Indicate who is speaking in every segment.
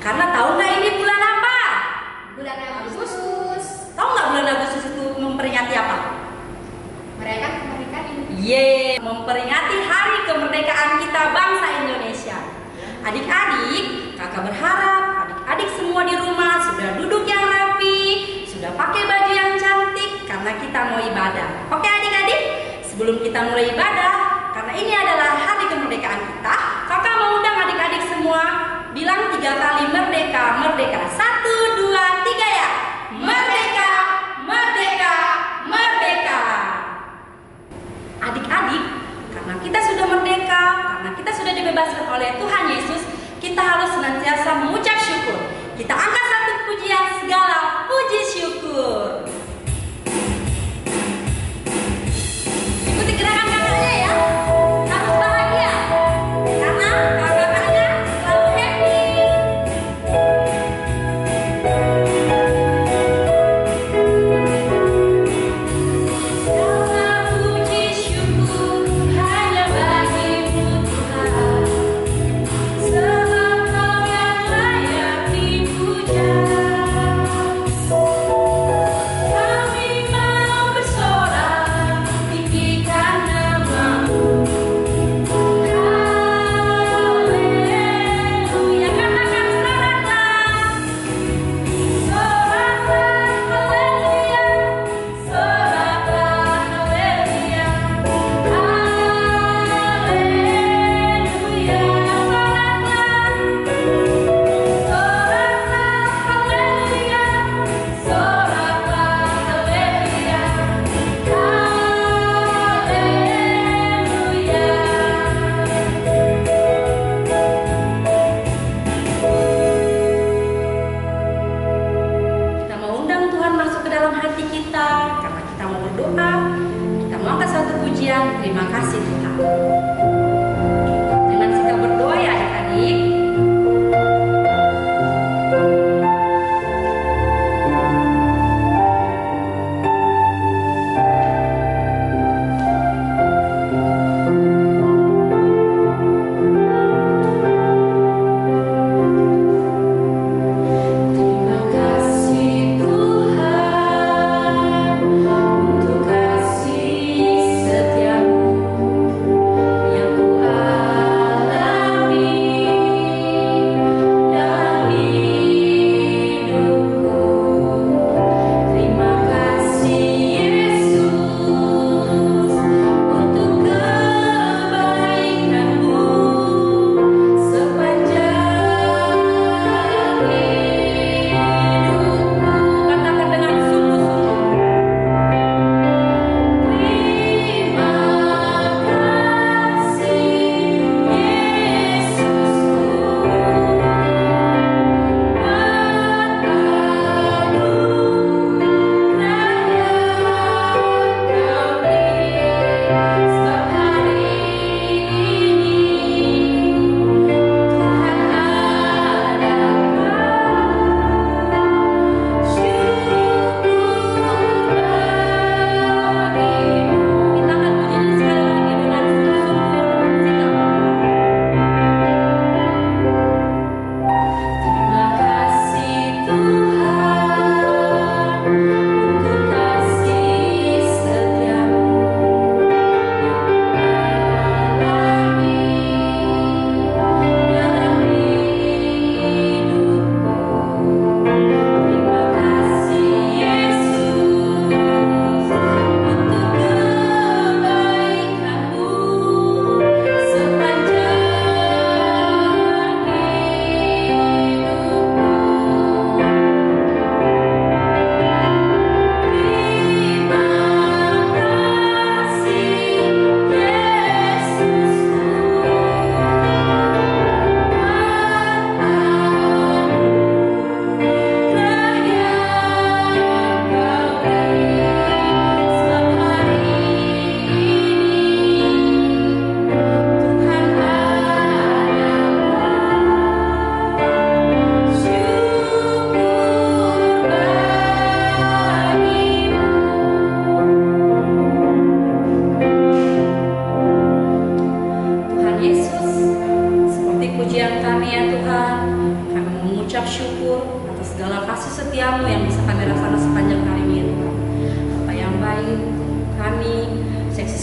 Speaker 1: Karena tahu nggak ini bulan apa?
Speaker 2: Bulan Agustus.
Speaker 1: Tahu nggak bulan Agustus itu memperingati apa?
Speaker 2: Merayakan kemerdekaan Indonesia.
Speaker 1: Yeay, memperingati hari kemerdekaan kita bangsa Indonesia. Adik-adik, kakak berharap adik-adik semua di rumah sudah duduk yang rapi, sudah pakai baju yang cantik karena kita mau ibadah. Oke adik-adik, sebelum kita mulai ibadah, karena ini adalah hari kemerdekaan kita, kakak mau undang adik-adik semua bilang 3 kali merdeka, merdeka. 1, 2, 3 ya. Merdeka, merdeka, merdeka. Adik-adik, karena kita sudah merdeka, karena kita sudah dibebaskan oleh Tuhan Yesus, kita harus senantiasa mengucap syukur. Kita angkat satu pujian, segala puji syukur. Ikuti gerakan kakaknya ya. Harus bahagia, karena kakaknya selalu happy. Segala puji syukur hanya bagimu Tuhan, sebab Kau yang layak dipuja. Kami mau bersorak, tinggikan nama-Mu. Haleluya, katakan soraklah. Soraklah, haleluya. Soraklah, haleluya. Haleluya, soraklah. Soraklah, haleluya. Soraklah, haleluya. Kita mau undang Tuhan masuk ke dalam hati kita karena kita mau berdoa. Kita mau angkat suatu pujian. Terima kasih Tuhan. Dengan kita berdoa ya adik-adik. Terima kasih Tuhan untuk kasih setiamu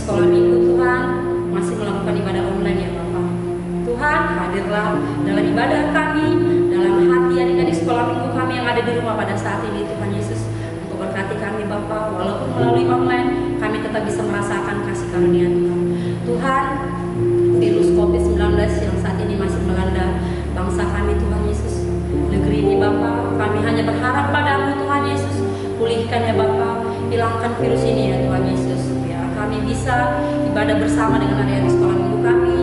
Speaker 1: sekolah minggu Tuhan masih melakukan ibadah online ya Bapak. Tuhan hadirlah dalam ibadah kami, dalam hati adik-adik sekolah minggu kami yang ada di rumah pada saat ini Tuhan Yesus. Untuk berkati kami Bapak, walaupun melalui online kami tetap bisa merasakan kasih karunia Tuhan. Tuhan, virus COVID-19 yang saat ini masih melanda bangsa kami Tuhan Yesus, negeri ini Bapak, kami hanya berharap padamu Tuhan Yesus. Pulihkan ya Bapak, hilangkan virus ini ya Tuhan Yesus, biar kami bisa ibadah bersama dengan adik-adik sekolah minggu kami,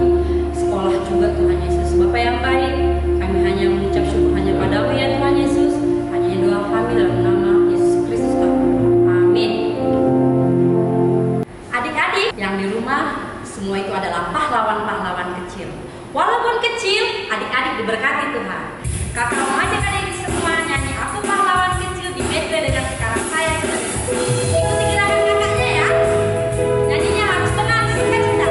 Speaker 1: sekolah juga Tuhan Yesus. Bapak yang baik, kami hanya mengucap syukur hanya padamu ya Tuhan Yesus. Hanya doa kami dalam nama Yesus Kristus Tuhan. Amin. Adik-adik yang di rumah, semua itu adalah pahlawan-pahlawan kecil. Walaupun kecil, adik-adik diberkati Tuhan. Kakak mau ajak adik semua nyanyi Aku Pahlawan Kecil di medley dengan Sekarang Saya Sudah Bebas. Ikuti gerakan kakaknya ya. Nyanyinya harus tenang, sukacita.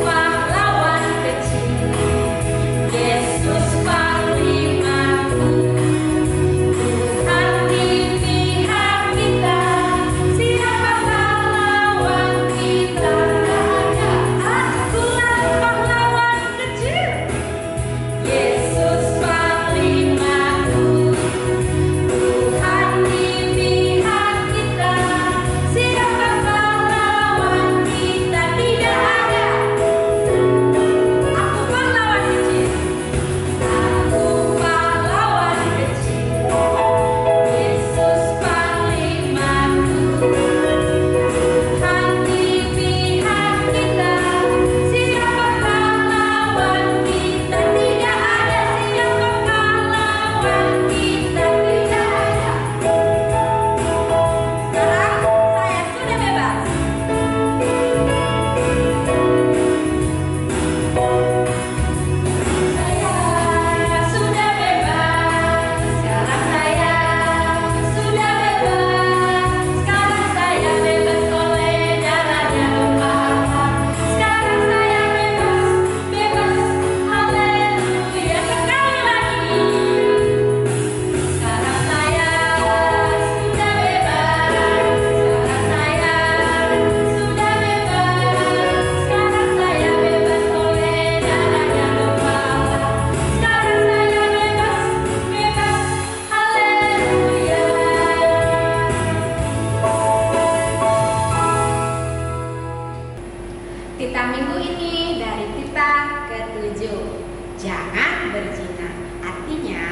Speaker 1: Pahlawan kecil, Yesus panglima.
Speaker 2: Tita minggu ini dari Tita ke-7. Jangan berzina. Artinya,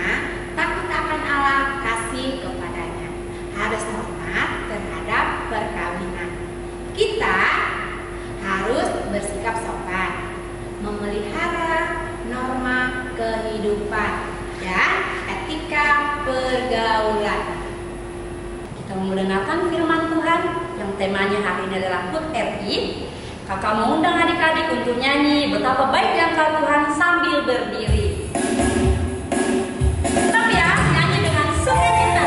Speaker 2: takut akan Allah, kasih kepadanya. Harus hormat terhadap perkawinan. Kita harus bersikap sopan, memelihara norma kehidupan dan etika pergaulan.
Speaker 1: Kita mau mendengarkan firman Tuhan yang temanya hari ini adalah HUT RI. Kakak mau undang adik-adik untuk nyanyi Betapa Baiknya Engkau Tuhan sambil berdiri. Tetap ya, nyanyi dengan sukacita.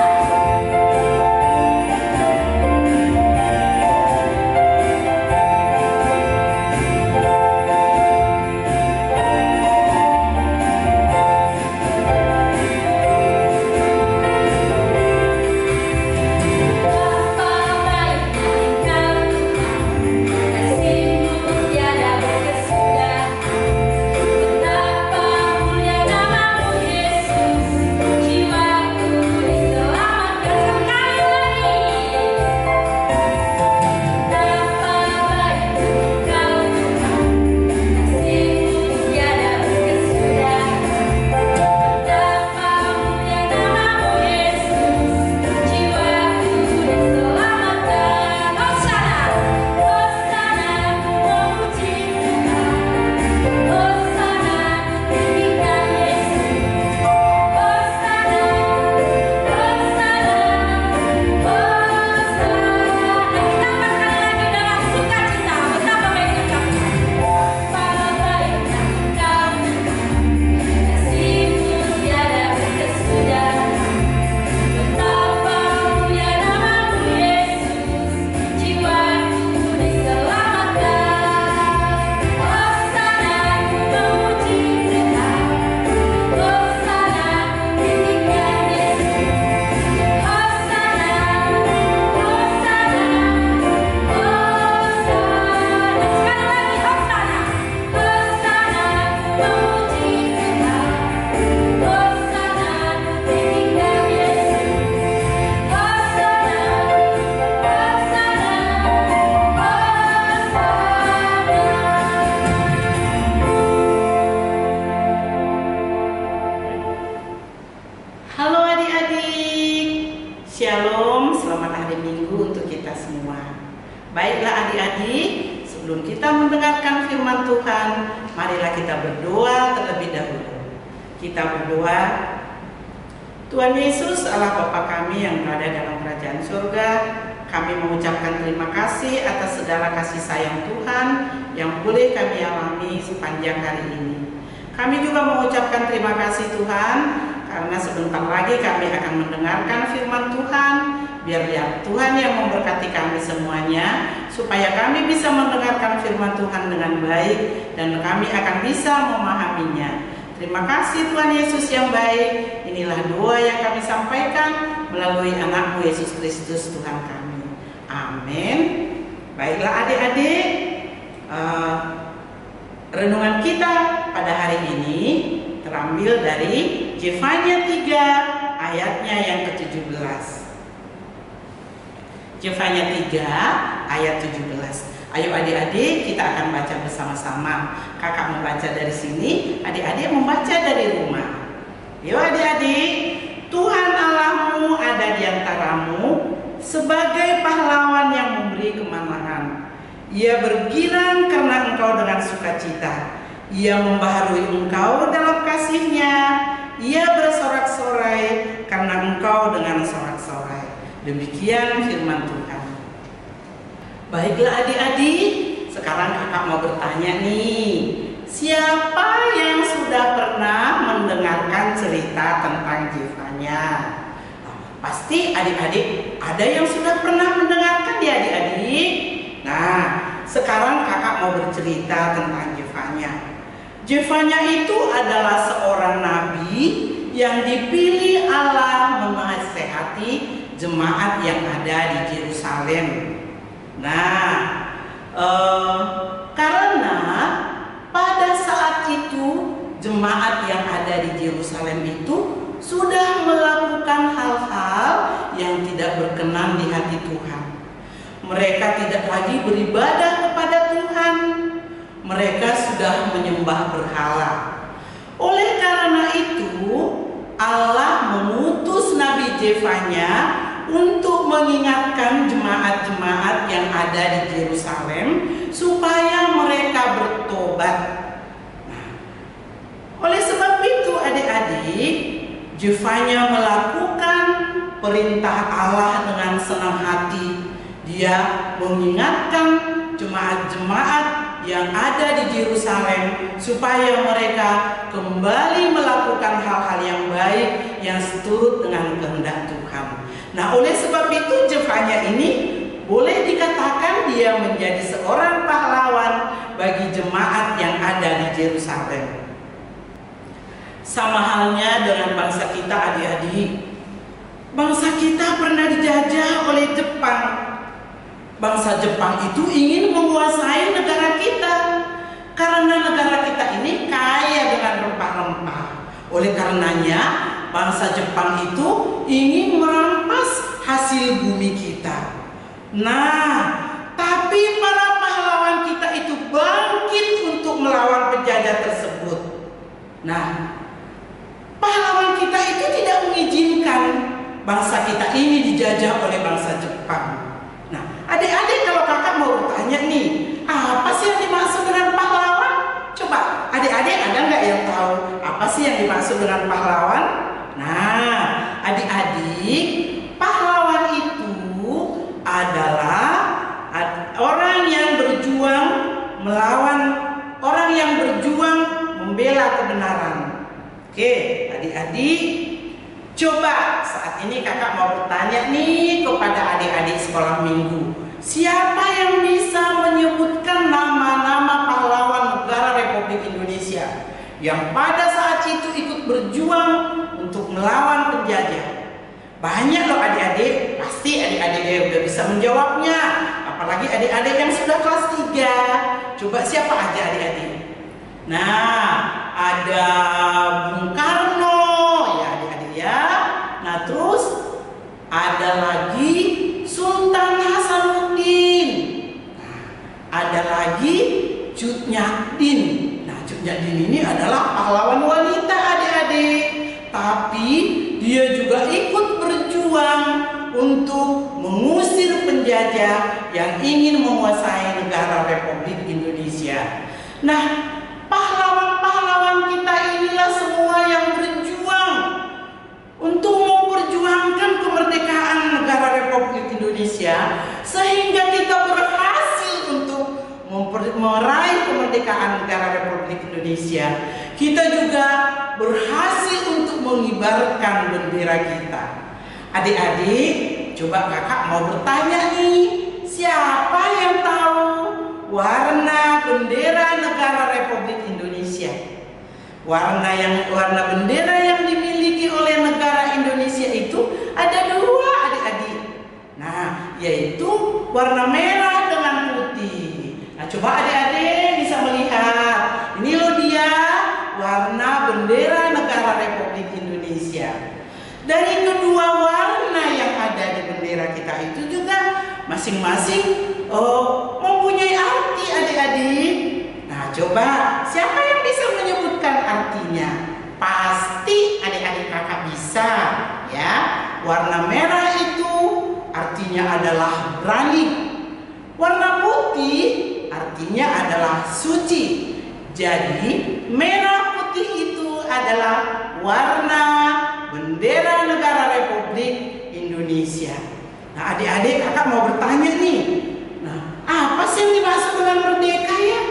Speaker 2: Betapa
Speaker 3: Baiklah adik-adik, sebelum kita mendengarkan firman Tuhan, marilah kita berdoa terlebih dahulu. Kita berdoa. Tuhan Yesus, Allah Bapa kami yang berada dalam kerajaan surga, kami mengucapkan terima kasih atas segala kasih sayang Tuhan yang boleh kami alami sepanjang hari ini. Kami juga mengucapkan terima kasih Tuhan, karena sebentar lagi kami akan mendengarkan firman Tuhan. Biar Tuhan yang memberkati kami semuanya, supaya kami bisa mendengarkan firman Tuhan dengan baik dan kami akan bisa memahaminya. Terima kasih Tuhan Yesus yang baik. Inilah doa yang kami sampaikan melalui anak-Mu Yesus Kristus Tuhan kami. Amin. Baiklah adik-adik, renungan kita pada hari ini terambil dari Yefanya 3 ayatnya yang ke-17. Yefanya 3 ayat 17. Ayo adik-adik, kita akan baca bersama-sama. Kakak membaca dari sini, adik-adik membaca dari rumah. Yuk adik-adik, Tuhan Allahmu ada di antaramu sebagai pahlawan yang memberi kemenangan. Ia bergirang karena engkau dengan sukacita. Ia membaharui engkau dalam kasih-Nya. Ia bersorak-sorai karena engkau dengan sorak-sorai. Demikian firman Tuhan. Baiklah adik-adik, sekarang kakak mau bertanya nih. Siapa yang sudah pernah mendengarkan cerita tentang Yefanya? Pasti adik-adik ada yang sudah pernah mendengarkan ya adik-adik. Nah, sekarang kakak mau bercerita tentang Yefanya. Yefanya itu adalah seorang nabi yang dipilih Allah menasehati jemaat yang ada di Yerusalem. Nah, karena pada saat itu jemaat yang ada di Yerusalem itu sudah melakukan hal-hal yang tidak berkenan di hati Tuhan. Mereka tidak lagi beribadah kepada Tuhan. Mereka sudah menyembah berhala. Oleh karena itu, Allah mengutus Nabi Yefanya untuk mengingatkan jemaat-jemaat yang ada di Yerusalem supaya mereka bertobat. Nah, oleh sebab itu adik-adik, Yefanya melakukan perintah Allah dengan senang hati. Dia mengingatkan jemaat-jemaat yang ada di Yerusalem supaya mereka kembali melakukan hal-hal yang baik yang seturut dengan kehendak Tuhan. Nah, oleh sebab itu Yefanya ini boleh dikatakan dia menjadi seorang pahlawan bagi jemaat yang ada di Yerusalem. Sama halnya dengan bangsa kita adik-adik. Bangsa kita pernah dijajah oleh Jepang. Bangsa Jepang itu ingin menguasai negara kita karena negara kita ini kaya dengan rempah-rempah. Oleh karenanya bangsa Jepang itu ingin merampas hasil bumi kita. Nah, tapi para pahlawan kita itu bangkit untuk melawan penjajah tersebut. Nah, pahlawan kita itu tidak mengizinkan bangsa kita ini dijajah oleh bangsa Jepang. Nah, adik-adik kalau kakak mau bertanya nih, apa sih yang dimaksud dengan pahlawan? Coba, adik-adik ada nggak yang tahu apa sih yang dimaksud dengan pahlawan? Nah, adik-adik, pahlawan itu adalah orang yang berjuang melawan, orang yang berjuang membela kebenaran. Oke, adik-adik, coba saat ini kakak mau bertanya nih kepada adik-adik sekolah minggu. Siapa yang bisa menyebutkan nama-nama pahlawan negara Republik Indonesia yang pada saat itu ikut berjuang untuk melawan penjajah? Banyak loh adik-adik, pasti adik-adik udah bisa menjawabnya. Apalagi adik-adik yang sudah kelas 3. Coba siapa aja adik-adik? Nah, ada Bung Karno ya adik-adik ya. Nah, terus ada lagi Sultan Hasanuddin. Nah, ada lagi Cut Nyak-din. Nah, Cut Nyak-din ini adalah pahlawan wanita adik-adik. Tapi dia juga ikut berjuang untuk mengusir penjajah yang ingin menguasai negara Republik Indonesia. Nah, pahlawan-pahlawan kita inilah semua yang berjuang untuk memperjuangkan kemerdekaan negara Republik Indonesia, sehingga kita berhasil untuk meraih kemerdekaan negara Republik Indonesia. Kita juga berhasil untuk mengibarkan bendera kita. Adik-adik, coba kakak mau bertanya nih, siapa yang tahu warna bendera negara Republik Indonesia? Warna bendera yang dimiliki oleh negara Indonesia itu ada dua, adik-adik. Nah, yaitu warna merah dengan putih. Nah, coba adik-adik bisa melihat. Ini loh dia warna bendera negara Republik Indonesia. Dari kedua warna yang ada di bendera kita itu juga masing-masing mempunyai arti, adik-adik. Nah, coba siapa yang bisa menyebutkan artinya? Pasti adik-adik kakak bisa, ya. Warna merah itu artinya adalah berani. Warna putih artinya adalah suci. Jadi merah putih itu adalah warna bendera negara Republik Indonesia. Nah, adik-adik kakak mau bertanya nih. Nah, apa sih yang dimaksud dengan merdeka ya?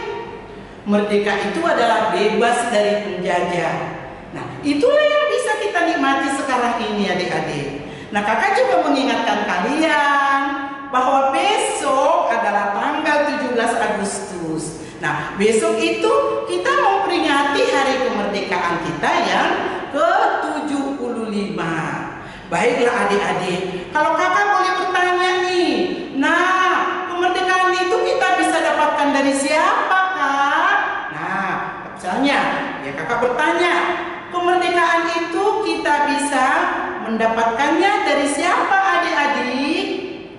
Speaker 3: Merdeka itu adalah bebas dari penjajah. Nah, itulah yang bisa kita nikmati sekarang ini, adik-adik. Nah, kakak juga mengingatkan kalian bahwa besok adalah tanggal 17 Agustus. Nah, besok itu kita memperingati hari kemerdekaan kita yang ke-75. Baiklah adik-adik, kalau kakak boleh bertanya nih, nah kemerdekaan itu kita bisa dapatkan dari siapa, Kak? Nah, misalnya ya kakak bertanya, kemerdekaan itu kita bisa mendapatkannya dari siapa, adik-adik?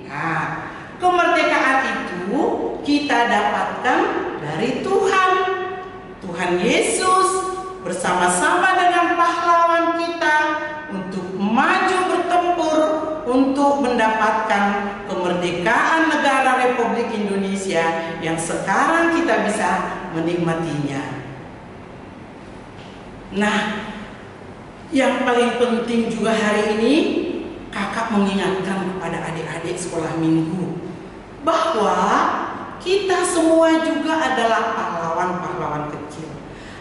Speaker 3: Nah, kemerdekaan itu kita dapatkan dari Tuhan. Tuhan Yesus bersama-sama dengan pahlawan kita untuk maju bertempur untuk mendapatkan kemerdekaan negara Republik Indonesia yang sekarang kita bisa menikmatinya. Nah, yang paling penting juga hari ini kakak mengingatkan kepada adik-adik sekolah minggu bahwa kita semua juga adalah pahlawan-pahlawan kecil.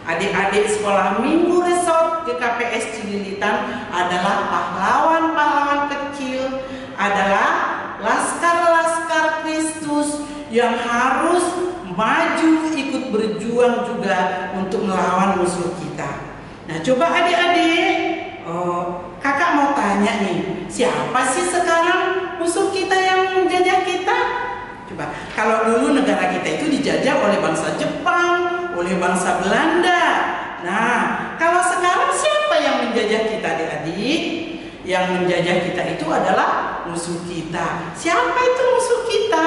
Speaker 3: Adik-adik sekolah minggu Resort GKPS Cililitan adalah pahlawan-pahlawan kecil, adalah laskar-laskar Kristus yang harus maju ikut berjuang juga untuk melawan musuh kita. Nah, coba adik-adik, kakak mau tanya nih, siapa sih sekarang musuh kita yang menjajah kita? Coba, kalau dulu negara kita itu dijajah oleh bangsa Jepang, oleh bangsa Belanda. Nah, kalau sekarang siapa yang menjajah kita, adik-adik? Yang menjajah kita itu adalah musuh kita. Siapa itu musuh kita?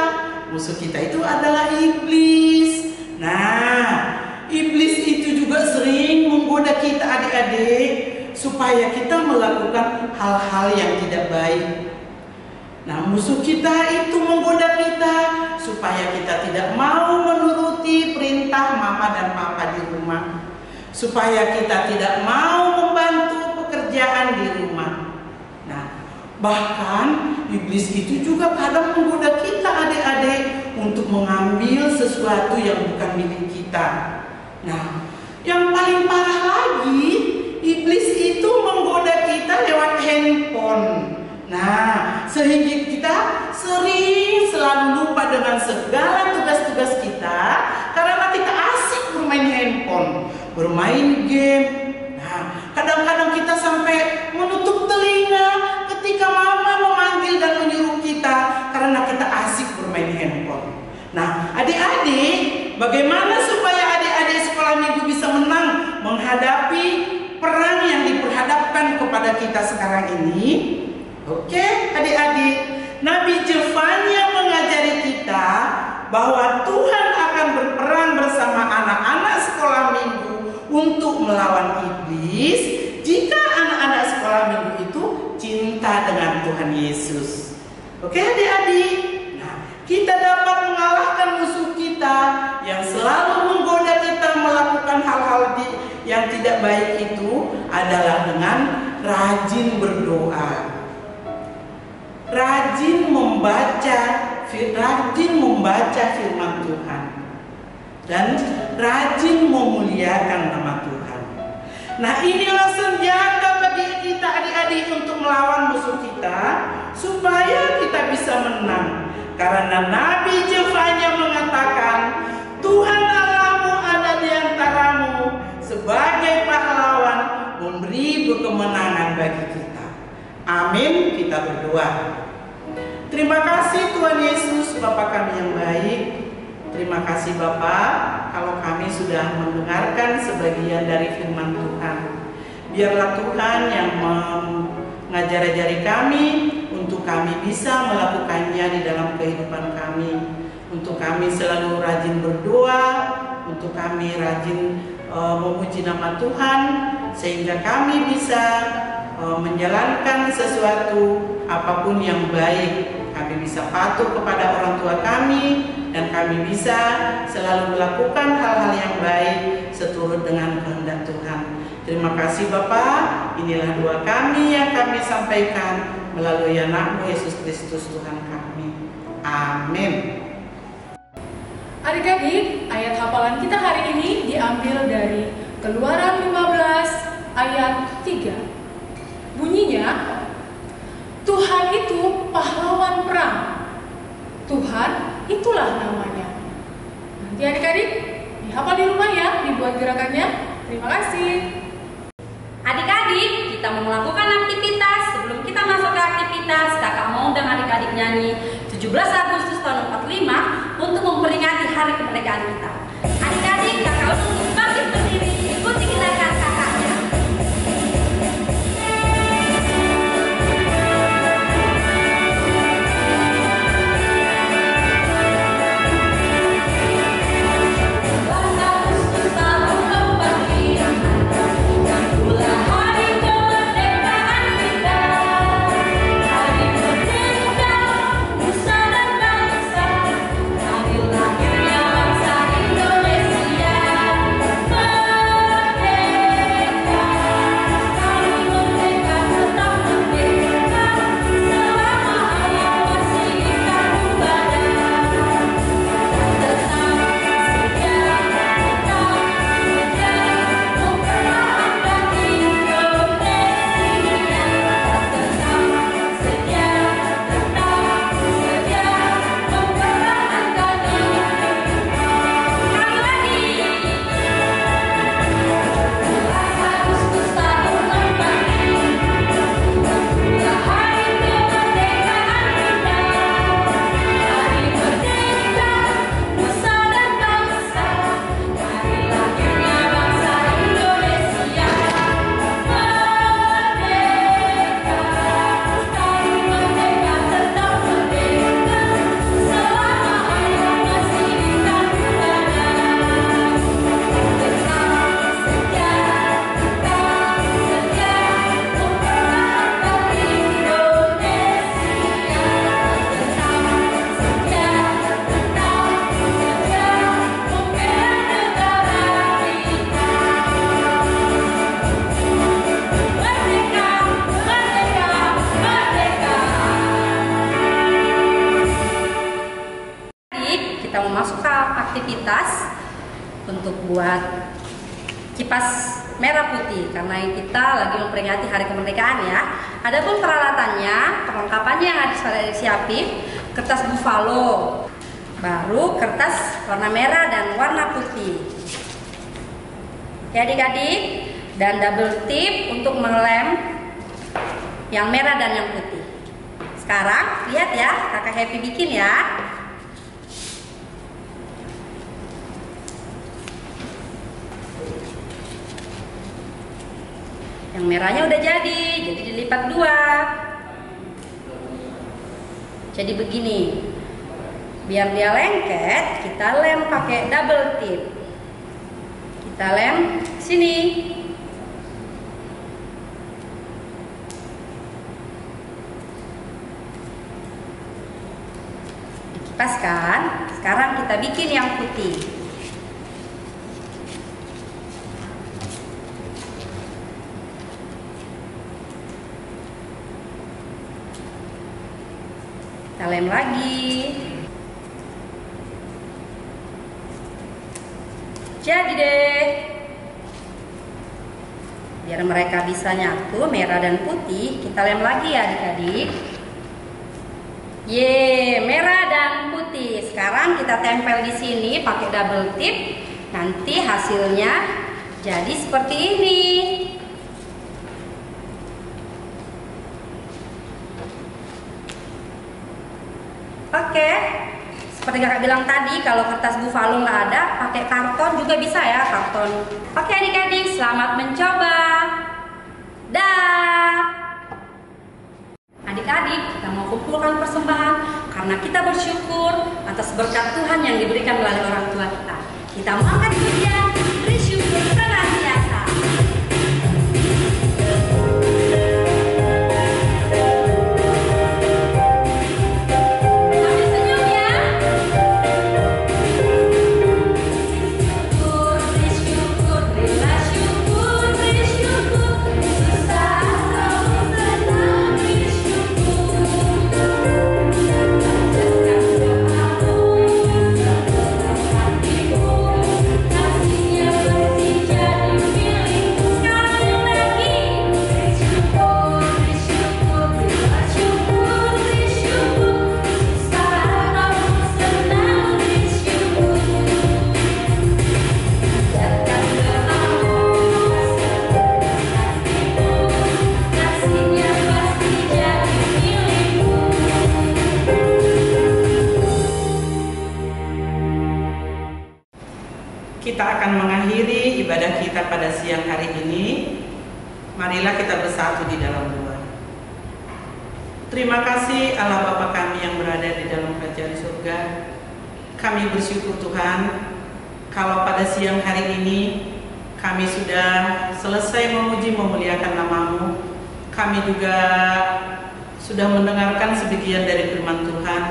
Speaker 3: Musuh kita itu adalah iblis. Nah, iblis itu juga sering menggoda kita, adik-adik, supaya kita melakukan hal-hal yang tidak baik. Nah, musuh kita itu menggoda kita supaya kita tidak mau menuruti perintah mama dan papa di rumah, supaya kita tidak mau membantu pekerjaan di rumah. Nah, bahkan iblis itu juga kadang menggoda kita, adik-adik, untuk mengambil sesuatu yang bukan milik kita. Nah, yang paling parah lagi, iblis itu menggoda kita lewat handphone. Nah, sehingga kita selalu lupa dengan segala tugas-tugas kita karena kita asik bermain handphone, bermain game. Nah, kadang-kadang kita sampai menutup telinga ketika mama memanggil dan menyuruh kita karena kita asik bermain handphone. Nah, adik-adik, bagaimana supaya adik-adik sekolah minggu bisa menang menghadapi perang yang diperhadapkan kepada kita sekarang ini? Oke, adik-adik, Nabi Zefanya mengajari kita bahwa Tuhan akan berperang bersama anak-anak sekolah minggu untuk melawan iblis jika anak-anak sekolah minggu itu cinta dengan Tuhan Yesus. Oke adik-adik? Nah, kita dapat mengalahkan musuh kita yang selalu menggoda kita melakukan hal-hal yang tidak baik itu adalah dengan rajin berdoa, rajin membaca firman Tuhan, dan rajin memuliakan nama Tuhan. Nah, inilah senjata bagi kita adik-adik untuk melawan musuh kita, supaya kita bisa menang. Karena Nabi Jefanya mengatakan, Tuhan Allahmu ada di antaramu sebagai pahlawan, memberi kemenangan bagi kita. Amin. Kita berdoa. Terima kasih Tuhan Yesus, Bapa kami yang baik. Terima kasih Bapa, kalau kami sudah mendengarkan sebagian dari firman Tuhan. Biarlah Tuhan yang mengajari kami, untuk kami bisa melakukannya di dalam kehidupan kami. Untuk kami selalu rajin berdoa, untuk kami rajin memuji nama Tuhan, sehingga kami bisa menjalankan sesuatu apapun yang baik. Kami bisa patuh kepada orang tua kami, dan kami bisa selalu melakukan hal-hal yang baik seturut dengan kehendak Tuhan. Terima kasih Bapa. Inilah doa kami yang kami sampaikan melalui anak-Mu Yesus Kristus Tuhan kami. Amin.
Speaker 4: Adik-adik, ayat hafalan kita hari ini diambil dari Keluaran 15 ayat 3. Bunyinya, Tuhan itu pahlawan perang. Tuhan itulah namanya. Nanti adik-adik dihafal di rumah ya, dibuat gerakannya. Terima kasih.
Speaker 1: Adik-adik, kita mau melakukan aktivitas. Sebelum kita masuk ke aktivitas, kakak mau undang adik-adik nyanyi 17 Agustus tahun 45 untuk memperingati hari kemerdekaan kita. Adik-adik, kakak untuk bangkit berdiri, ikuti gerakan kakaknya. Kita mau masuk ke aktivitas untuk buat kipas merah putih, karena kita lagi memperingati hari kemerdekaan ya. Adapun peralatannya, perlengkapannya yang ada siapin, kertas buffalo, baru kertas warna merah dan warna putih. Ya adik-adik, dan double tip untuk melem yang merah dan yang putih. Sekarang lihat ya, kakak Happy bikin ya. Yang merahnya udah jadi dilipat dua. Jadi begini, biar dia lengket, kita lem pakai double tip. Kita lem sini. Pas kan? Sekarang kita bikin yang putih. Kita lem lagi. Jadi deh. Biar mereka bisa nyatu, merah dan putih, kita lem lagi ya adik-adik. Ye, merah dan putih. Sekarang kita tempel di sini pakai double tip. Nanti hasilnya jadi seperti ini. Oke. Seperti kakak bilang tadi, kalau kertas buffalo nggak ada, pakai karton juga bisa ya, karton. Oke adik-adik, selamat mencoba. Dah. Adik-adik, kita mau kumpulkan persembahan karena kita bersyukur atas berkat Tuhan yang diberikan melalui orang tua kita. Kita mau angkat pujian, bersyukur senantiasa.
Speaker 3: Kita akan mengakhiri ibadah kita pada siang hari ini. Marilah kita bersatu di dalam doa. Terima kasih Allah Bapa kami yang berada di dalam kerajaan surga. Kami bersyukur Tuhan, kalau pada siang hari ini kami sudah selesai memuji memuliakan nama-Mu. Kami juga sudah mendengarkan sebagian dari firman Tuhan,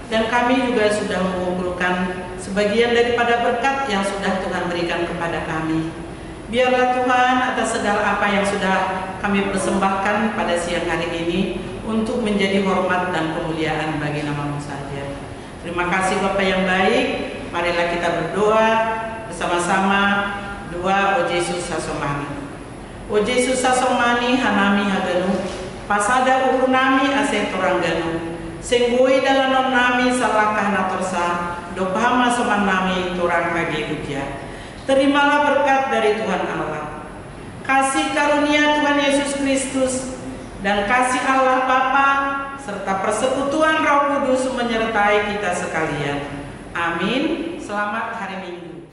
Speaker 3: dan kami juga sudah mengumpulkan sebagian daripada berkat yang sudah Tuhan berikan kepada kami. Biarlah Tuhan atas segala apa yang sudah kami persembahkan pada siang hari ini untuk menjadi hormat dan kemuliaan bagi nama-Mu saja. Terima kasih Bapa yang baik. Marilah kita berdoa bersama-sama. Doa O Yesus Sasomani. O Yesus Sasomani hanami haganu, pasada urunami asetoranganu. Senggui dalam nami salakah natorsa, dopama soman nami turang bagi hujah. Terimalah berkat dari Tuhan Allah, kasih karunia Tuhan Yesus Kristus, dan kasih Allah Bapa serta persekutuan Roh Kudus menyertai kita sekalian. Amin. Selamat hari Minggu.